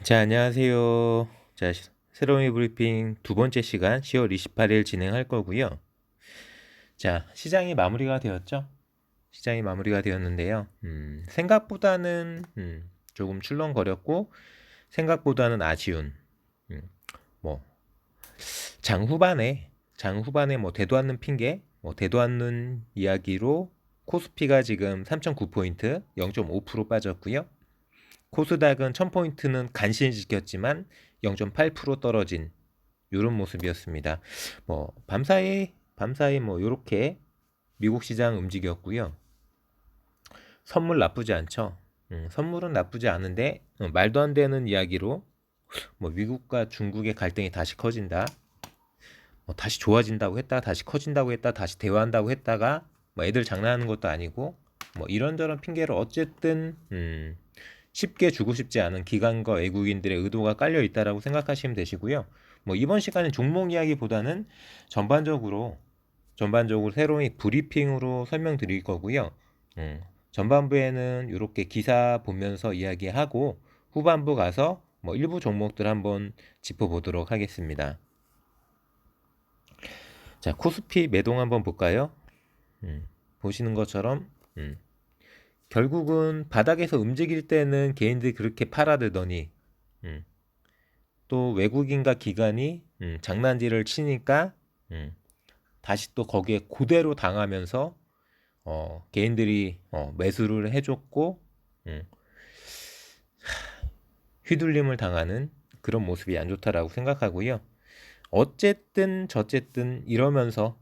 자, 안녕하세요. 자, 새로운 브리핑 두 번째 시간 10월 28일 진행할 거고요. 자, 시장이 마무리가 되었죠? 시장이 마무리가 되었는데요. 생각보다는 조금 출렁거렸고 생각보다는 아쉬운 음, 뭐 장후반에 뭐 대도 않는 핑계, 뭐 대도 않는 이야기로 코스피가 지금 3.9포인트, 0.5% 빠졌고요. 코스닥은 1000포인트는 간신히 지켰지만 0.8% 떨어진 이런 모습이었습니다. 뭐 밤사이 뭐 요렇게 미국 시장 움직였고요. 선물 나쁘지 않죠. 선물은 나쁘지 않은데 말도 안 되는 이야기로 뭐 미국과 중국의 갈등이 다시 커진다. 뭐 다시 좋아진다고 했다, 다시 커진다고 했다, 다시 대화한다고 했다가 뭐 애들 장난하는 것도 아니고 뭐 이런저런 핑계로 어쨌든 쉽게 주고 싶지 않은 기관과 외국인들의 의도가 깔려 있다라고 생각하시면 되시고요. 뭐 이번 시간은 종목 이야기보다는 전반적으로 새로운 브리핑으로 설명드릴 거고요. 전반부에는 이렇게 기사 보면서 이야기하고 후반부 가서 뭐 일부 종목들 한번 짚어보도록 하겠습니다. 자, 코스피 매동 한번 볼까요? 보시는 것처럼 결국은 바닥에서 움직일 때는 개인들이 그렇게 팔아들더니 음, 또 외국인과 기관이 장난질을 치니까 다시 또 거기에 그대로 당하면서 개인들이 매수를 해줬고 음, 휘둘림을 당하는 그런 모습이 안 좋다라고 생각하고요. 어쨌든 저쨌든 이러면서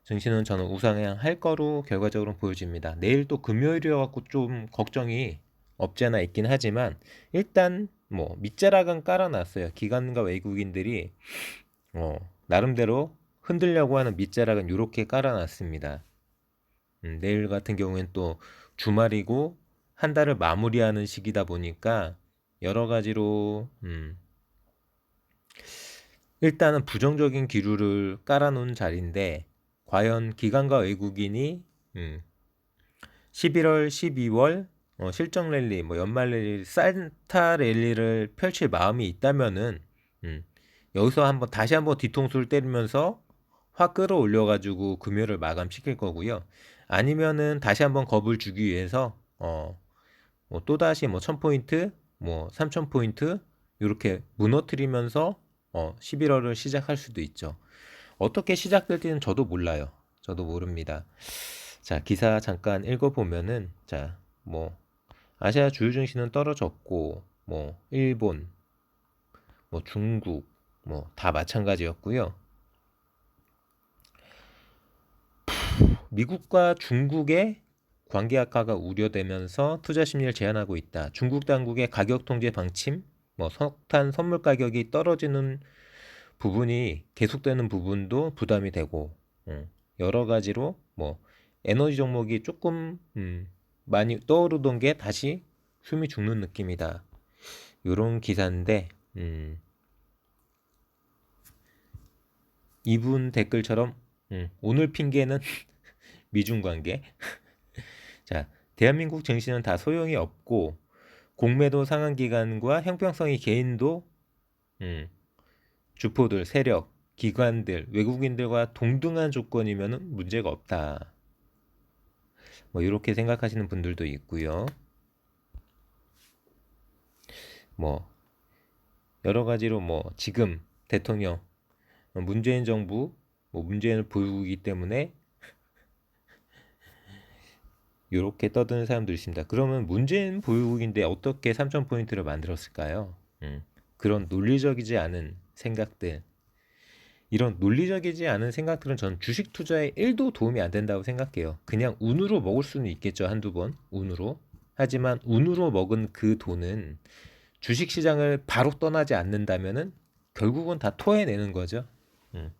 증시는 저는 우상향할 거로 결과적으로 보여집니다. 내일 또 금요일이어갖고 좀 걱정이 없지 않아 있긴 하지만 일단 뭐 밑자락은 깔아놨어요. 기관과 외국인들이 나름대로 흔들려고 하는 밑자락은 이렇게 깔아놨습니다. 내일 같은 경우엔 또 주말이고 한 달을 마무리하는 시기다 보니까 여러 가지로 일단은 부정적인 기류를 깔아놓은 자리인데 과연 기관과 외국인이 11월, 12월 실적 랠리, 뭐 연말 랠리, 산타 랠리를 펼칠 마음이 있다면은 여기서 다시 한번 뒤통수를 때리면서 확 끌어올려가지고 금요를 마감시킬 거고요. 아니면은 다시 한번 겁을 주기 위해서 뭐 또다시 뭐 1000포인트, 뭐 3000포인트 이렇게 무너뜨리면서 11월을 시작할 수도 있죠. 어떻게 시작될지는 저도 몰라요. 저도 모릅니다. 자, 기사 잠깐 읽어보면은, 자, 뭐, 아시아 주요 증시는 떨어졌고, 뭐, 일본, 뭐, 중국, 뭐, 다 마찬가지였고요. 미국과 중국의 관계 악화가 우려되면서 투자 심리를 제한하고 있다. 중국 당국의 가격 통제 방침, 뭐, 석탄 선물 가격이 떨어지는 부분이 계속되는 부분도 부담이 되고 여러 가지로 뭐 에너지 종목이 조금 많이 떠오르던 게 다시 숨이 죽는 느낌이다. 요런 기사인데 이분 댓글처럼 오늘 핑계는 미중 관계. 자, 대한민국 증시는 다 소용이 없고 공매도 상한 기관과 형평성이 개인도 주포들, 세력, 기관들, 외국인들과 동등한 조건이면 문제가 없다. 뭐 이렇게 생각하시는 분들도 있고요. 뭐 여러 가지로 뭐 지금 대통령 문재인 정부 뭐 문재인을 보유기 때문에 이렇게 떠드는 사람도 있습니다. 그러면 문재인 보유국인데 어떻게 3,000포인트를 만들었을까요? 그런 논리적이지 않은 생각들, 이런 논리적이지 않은 생각들은 전 주식 투자에 1도 도움이 안 된다고 생각해요. 그냥 운으로 먹을 수는 있겠죠. 한두 번 운으로. 하지만 운으로 먹은 그 돈은 주식 시장을 바로 떠나지 않는다면은 결국은 다 토해내는 거죠. 음.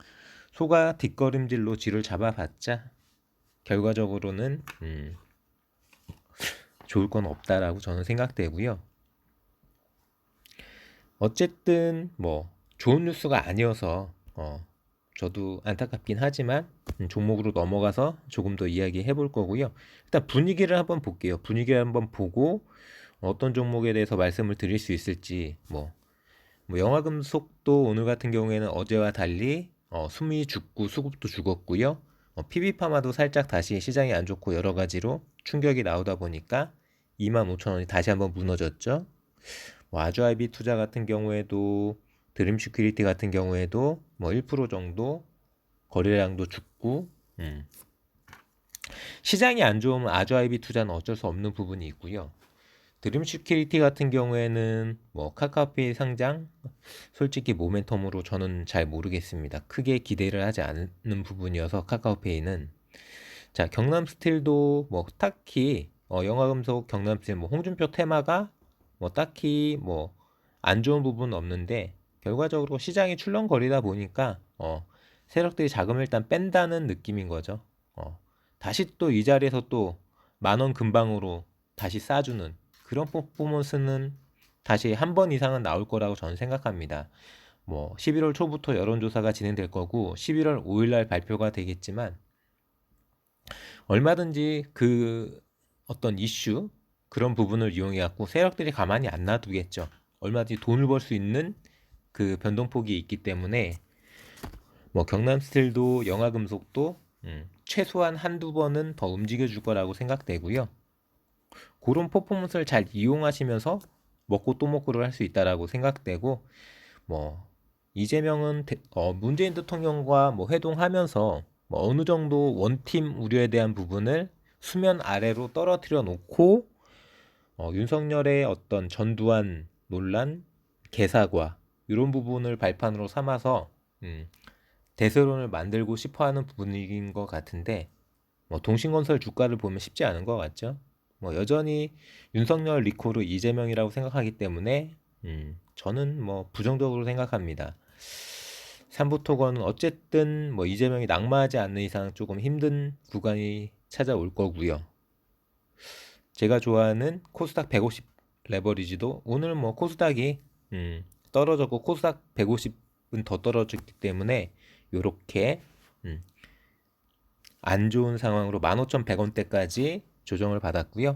소가 뒷걸음질로 쥐를 잡아봤자 결과적으로는 좋을 건 없다라고 저는 생각되고요. 어쨌든 뭐 좋은 뉴스가 아니어서 저도 안타깝긴 하지만 종목으로 넘어가서 조금 더 이야기해 볼 거고요. 일단 분위기를 한번 볼게요. 분위기를 한번 보고 어떤 종목에 대해서 말씀을 드릴 수 있을지 영화금속도 오늘 같은 경우에는 어제와 달리 숨이 죽고 수급도 죽었고요. PB파마도 살짝 다시 시장이 안 좋고 여러 가지로 충격이 나오다 보니까 25,000원이 다시 한번 무너졌죠. 아주아이비 투자 같은 경우에도 드림 시큐리티 같은 경우에도 1% 정도 거래량도 죽고 시장이 안 좋으면 아주아이비 투자는 어쩔 수 없는 부분이 있고요. 드림 시큐리티 같은 경우에는 카카오페이 상장 솔직히 모멘텀으로 저는 잘 모르겠습니다. 크게 기대를 하지 않는 부분이어서 카카오페이는 자 경남스틸도 딱히 영화금속 경남스틸 홍준표 테마가 딱히 안 좋은 부분은 없는데 결과적으로 시장이 출렁거리다 보니까 세력들이 자금을 일단 뺀다는 느낌인 거죠. 다시 또 이 자리에서 또 10,000원 근방으로 다시 싸주는 그런 퍼포먼스는 다시 한 번 이상은 나올 거라고 저는 생각합니다. 11월 초부터 여론조사가 진행될 거고 11월 5일 날 발표가 되겠지만 얼마든지 그 어떤 이슈 그런 부분을 이용해 갖고 세력들이 가만히 안 놔두겠죠. 얼마든지 돈을 벌 수 있는 그 변동폭이 있기 때문에 경남스틸도 영화금속도 최소한 한두 번은 더 움직여 줄 거라고 생각되고요. 그런 퍼포먼스를 잘 이용하시면서 먹고 또 먹고를 할 수 있다라고 생각되고 이재명은 문재인 대통령과 회동하면서 어느 정도 원팀 우려에 대한 부분을 수면 아래로 떨어뜨려 놓고 윤석열의 어떤 전두환 논란, 개사과 이런 부분을 발판으로 삼아서 대세론을 만들고 싶어하는 분위기인 것 같은데 동신건설 주가를 보면 쉽지 않은 것 같죠. 여전히 윤석열 리콜을 이재명이라고 생각하기 때문에 저는 부정적으로 생각합니다. 삼부토건은 어쨌든 이재명이 낙마하지 않는 이상 조금 힘든 구간이 찾아올 거고요. 제가 좋아하는 코스닥 150 레버리지도 오늘 코스닥이 떨어졌고 코스닥 150은 더 떨어졌기 때문에 요렇게 안 좋은 상황으로 15,100원대까지 조정을 받았고요.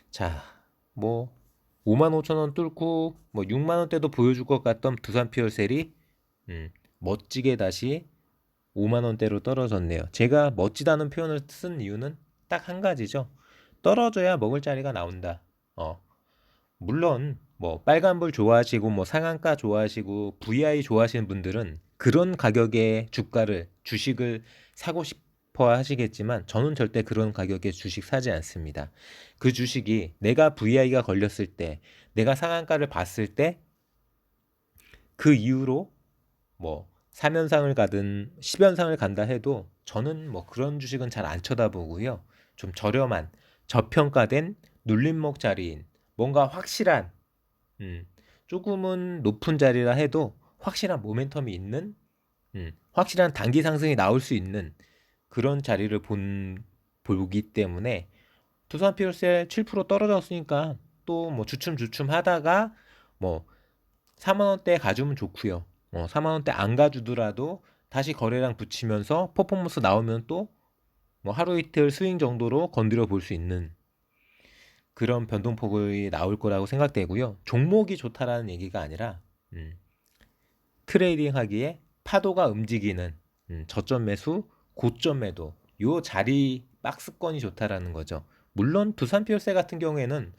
자, 55,000원 뚫고 6만원대도 보여줄 것 같던 두산 피어셀이 멋지게 다시 5만원대로 떨어졌네요. 제가 멋지다는 표현을 쓴 이유는 딱 한 가지죠. 떨어져야 먹을 자리가 나온다. 물론 빨간불 좋아하시고 상한가 좋아하시고 VI 좋아하시는 분들은 그런 가격의 주식을 사고 싶어 하시겠지만 저는 절대 그런 가격의 주식 사지 않습니다. 그 주식이 내가 VI가 걸렸을 때 내가 상한가를 봤을 때 그 이후로 3연상을 가든 10연상을 간다 해도 저는 그런 주식은 잘 안 쳐다보고요. 좀 저렴한 저평가된 눌림목 자리인 뭔가 확실한 조금은 높은 자리라 해도 확실한 모멘텀이 있는 확실한 단기 상승이 나올 수 있는 그런 자리를 보기 때문에 두산 피어셀 7% 떨어졌으니까 또 주춤주춤 하다가 4만원대 가주면 좋고요. 4만원대 안 가주더라도 다시 거래량 붙이면서 퍼포먼스 나오면 또 하루 이틀 스윙 정도로 건드려 볼 수 있는 그런 변동폭이 나올 거라고 생각되고요. 종목이 좋다라는 얘기가 아니라 트레이딩 하기에 파도가 움직이는 저점 매수, 고점 매도 요 자리 박스권이 좋다라는 거죠. 물론 두산 피어셀 같은 경우에는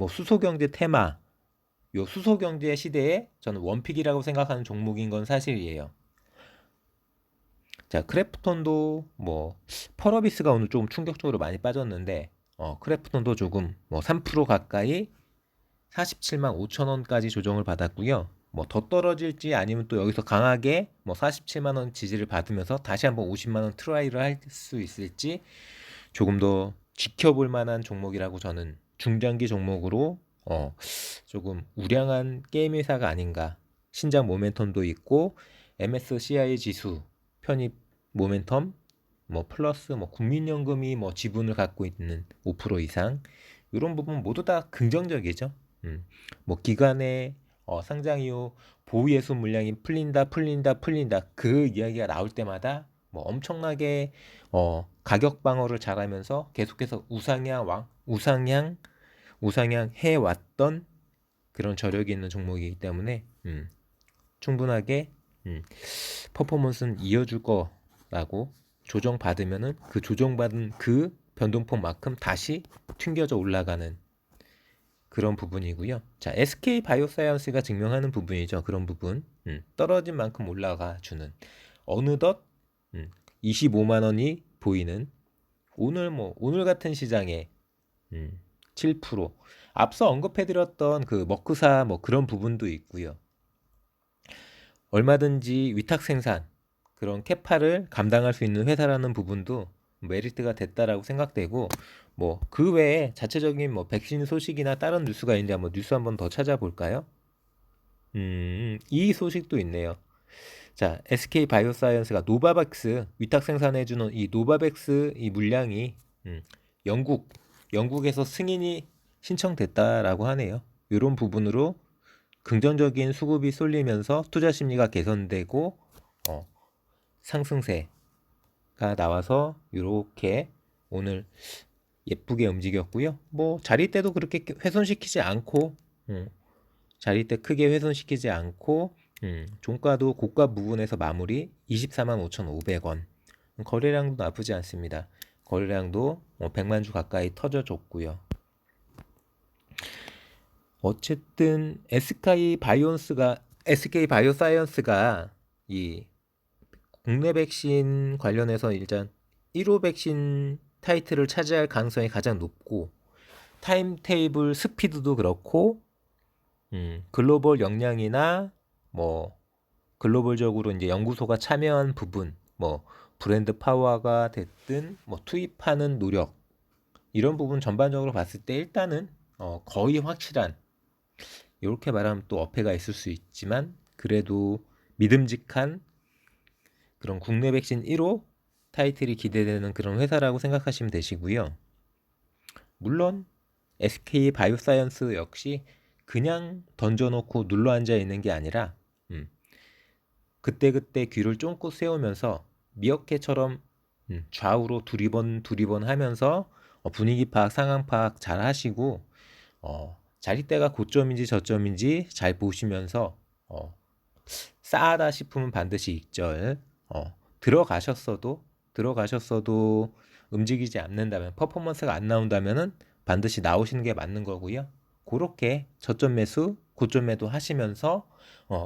수소경제 테마 요 수소경제 시대에 저는 원픽이라고 생각하는 종목인 건 사실이에요. 자, 크래프톤도 펄어비스가 오늘 조금 충격적으로 많이 빠졌는데 크래프톤도 조금 3% 가까이 47만 5천 원까지 조정을 받았고요. 더 떨어질지 아니면 또 여기서 강하게 47만 원 지지를 받으면서 다시 한번 50만 원 트라이를 할 수 있을지 조금 더 지켜볼 만한 종목이라고 저는 중장기 종목으로 조금 우량한 게임 회사가 아닌가. 신작 모멘텀도 있고 MSCI 지수 편입 모멘텀 플러스 국민연금이 지분을 갖고 있는 5% 이상 이런 부분 모두 다 긍정적이죠. 기간의 상장 이후 보유예수 물량이 풀린다 그 이야기가 나올 때마다 엄청나게 가격 방어를 잘하면서 계속해서 우상향 우상향 해왔던 그런 저력이 있는 종목이기 때문에 충분하게 퍼포먼스는 이어줄 거라고 조정받으면은 그 조정받은 그 변동폭만큼 다시 튕겨져 올라가는 그런 부분이고요. 자, SK 바이오사이언스가 증명하는 부분이죠. 그런 부분. 떨어진 만큼 올라가 주는. 어느덧 25만 원이 보이는 오늘 같은 시장에 7% 앞서 언급해드렸던 그 머크사 뭐 그런 부분도 있고요. 얼마든지 위탁 생산 그런 캐파를 감당할 수 있는 회사라는 부분도 메리트가 됐다라고 생각되고 뭐 그 외에 자체적인 뭐 백신 소식이나 다른 뉴스가 있는지 한번 뉴스 한번 더 찾아볼까요? 이 소식도 있네요. 자, SK 바이오사이언스가 노바백스 위탁 생산해주는 이 노바백스 이 물량이 영국에서 승인이 신청됐다라고 하네요. 이런 부분으로 긍정적인 수급이 쏠리면서 투자 심리가 개선되고 상승세가 나와서 이렇게 오늘 예쁘게 움직였고요. 뭐 자리대도 그렇게 훼손시키지 않고 자리대 크게 훼손시키지 않고 종가도 고가 부분에서 마무리 24만 5,500원. 거래량도 나쁘지 않습니다. 거래량도 100만 주 가까이 터져줬고요. 어쨌든 SK 바이오사이언스가 이 국내 백신 관련해서 일단 1호 백신 타이틀을 차지할 가능성이 가장 높고 타임테이블 스피드도 그렇고 글로벌 역량이나 뭐 글로벌적으로 이제 연구소가 참여한 부분 뭐 브랜드 파워가 됐든 뭐 투입하는 노력 이런 부분 전반적으로 봤을 때 일단은 거의 확실한 이렇게 말하면 또 어폐가 있을 수 있지만 그래도 믿음직한 그런 국내 백신 1호 타이틀이 기대되는 그런 회사라고 생각하시면 되시고요. 물론 SK 바이오사이언스 역시 그냥 던져놓고 눌러앉아 있는 게 아니라 그때그때 귀를 쫑긋 세우면서 미어캣처럼 좌우로 두리번 하면서 분위기 파악, 상황 파악 잘 하시고 자리대가 고점인지 저점인지 잘 보시면서 싸하다 싶으면 반드시 익절 들어가셨어도 움직이지 않는다면 퍼포먼스가 안 나온다면은 반드시 나오시는 게 맞는 거고요. 그렇게 저점 매수, 고점 매도 하시면서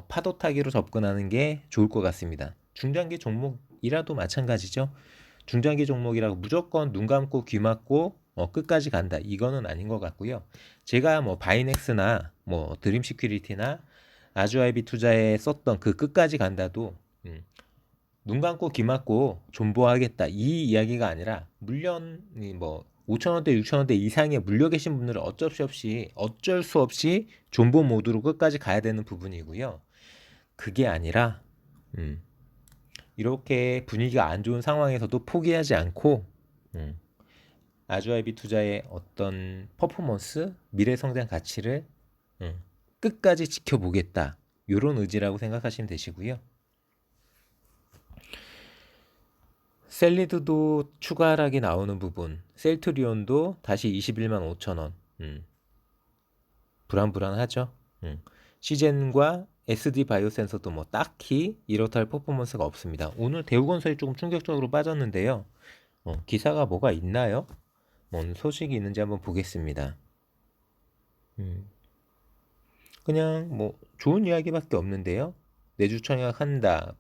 파도 타기로 접근하는 게 좋을 것 같습니다. 중장기 종목이라도 마찬가지죠. 중장기 종목이라고 무조건 눈 감고 귀 막고 끝까지 간다. 이거는 아닌 것 같고요. 제가 뭐 바이넥스나 뭐 드림시큐리티나 아주아이비 투자에 썼던 그 끝까지 간다도 눈 감고 귀 막고 존버하겠다 이 이야기가 아니라 물련이 뭐 5천원대 6천원대 이상에 물려 계신 분들은 어쩔 수 없이 존버 모드로 끝까지 가야 되는 부분이고요. 그게 아니라 이렇게 분위기가 안 좋은 상황에서도 포기하지 않고 아주아이비 투자의 어떤 퍼포먼스, 미래 성장 가치를 끝까지 지켜보겠다. 이런 의지라고 생각하시면 되시고요. 셀리드도 추가 하락이 나오는 부분, 셀트리온도 다시 21만 5천원. 불안불안하죠. 시젠과 SD 바이오센서도 뭐 딱히 이렇다 할 퍼포먼스가 없습니다. 오늘 대우건설이 조금 충격적으로 빠졌는데요. 기사가 뭐가 있나요? 뭔 소식이 있는지 한번 보겠습니다. 그냥 뭐 좋은 이야기밖에 없는데요. 내주 청약한다.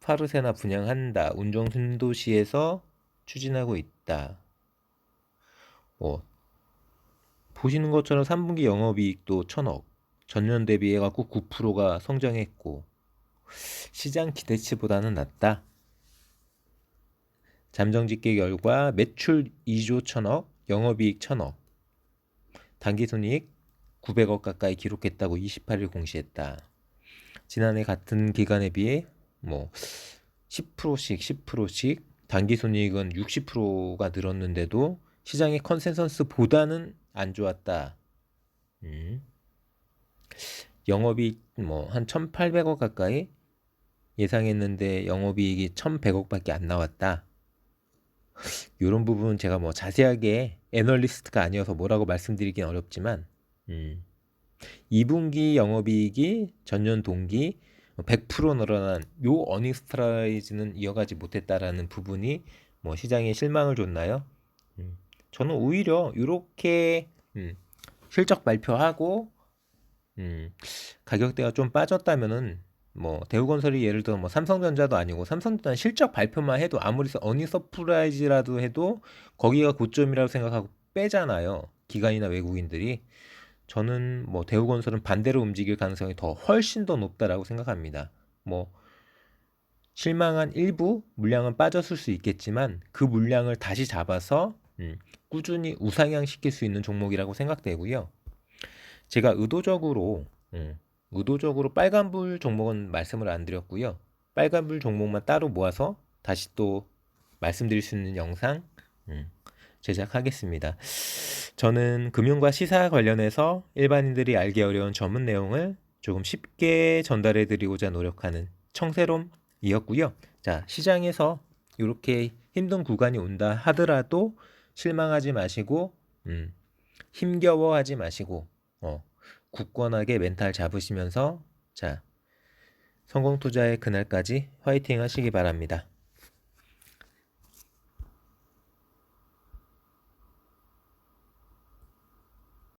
파르세나 분양한다. 운정 신도시에서 추진하고 있다. 보시는 것처럼 3분기 영업이익도 1,000억. 전년 대비해갖고 9%가 성장했고 시장 기대치보다는 낮다. 잠정집계 결과 매출 2조 1,000억, 영업이익 1,000억. 당기순이익 900억 가까이 기록했다고 28일 공시했다. 지난해 같은 기간에 비해 뭐 10%씩 당기순이익은 60%가 늘었는데도 시장의 컨센서스보다는 안 좋았다. 영업이익 뭐 한 1,800억 가까이 예상했는데 영업이익이 1,100억밖에 안 나왔다. 이런 부분 제가 뭐 자세하게 애널리스트가 아니어서 뭐라고 말씀드리긴 어렵지만 2분기 영업이익이 전년 동기 100% 늘어난 요 어닝스트라이즈는 이어가지 못했다라는 부분이 뭐 시장에 실망을 줬나요? 저는 오히려 이렇게 실적 발표하고 가격대가 좀 빠졌다면은 뭐 대우건설이 예를 들어 뭐 삼성전자도 아니고 삼성전자 실적 발표만 해도 아무리 어닝 서프라이즈라도 해도 거기가 고점이라고 생각하고 빼잖아요. 기관이나 외국인들이. 저는 뭐 대우건설은 반대로 움직일 가능성이 더 훨씬 더 높다라고 생각합니다. 뭐 실망한 일부 물량은 빠졌을 수 있겠지만 그 물량을 다시 잡아서 꾸준히 우상향 시킬 수 있는 종목이라고 생각되고요. 제가 의도적으로 빨간불 종목은 말씀을 안 드렸고요. 빨간불 종목만 따로 모아서 다시 또 말씀드릴 수 있는 영상 제작하겠습니다. 저는 금융과 시사 관련해서 일반인들이 알기 어려운 전문 내용을 조금 쉽게 전달해 드리고자 노력하는 청세롬이었고요. 자, 시장에서 이렇게 힘든 구간이 온다 하더라도 실망하지 마시고 힘겨워하지 마시고 굳건하게 멘탈 잡으시면서 자, 성공 투자의 그날까지 화이팅 하시기 바랍니다.